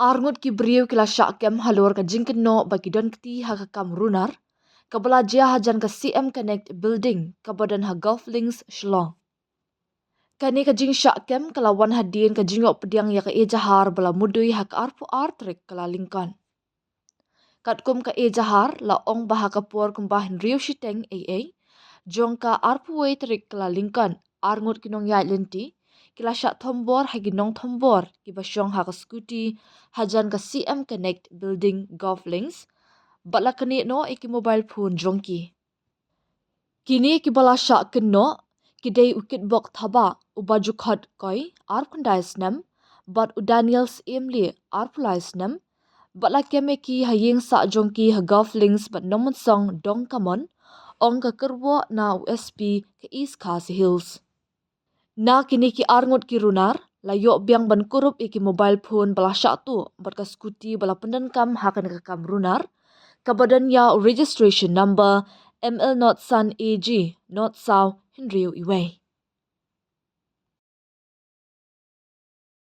Arngut ki beriu kila syakem halor ka jingken no bagi don kti ha kam runar. Kabala jia hajan ka CM Connect Building kabadan ha Golf Links Shillong. Kani ka jing syakem kalawan hadin ka jingok pediang ya ka ejahar bala mudui ha ka arpu artrik kala lingkan. Katkum ka ejahar la ong baha kapur kumbahin riu shiteng AA. Jong ka arpu wei trik kala lingkan arngut kinong yai lenti. Kila syak thombor hagi nong thombor ki basyong ha ka skuti hajan ka CM Connect Building Golf Links. Batla kani no iki mobile phone jongki. Kini ki bala syak keno kidei ukit bok thaba ubaju khot koi arpundai snam bat udaniels emli arpulai snam. Batla keme ki hayeng sa jongki ha Golf Links bat nomon song dong kamon ong ka kerwo na USP ke East Khasi Hills. Na kini ki arngut ki runar la yok biang ban kurup iki mobile phone bala syak tu bat ka skuti bala pendan kam hakan ka kam runar kabadan ya registration number ML not Sun AG not South Hinriu Iway.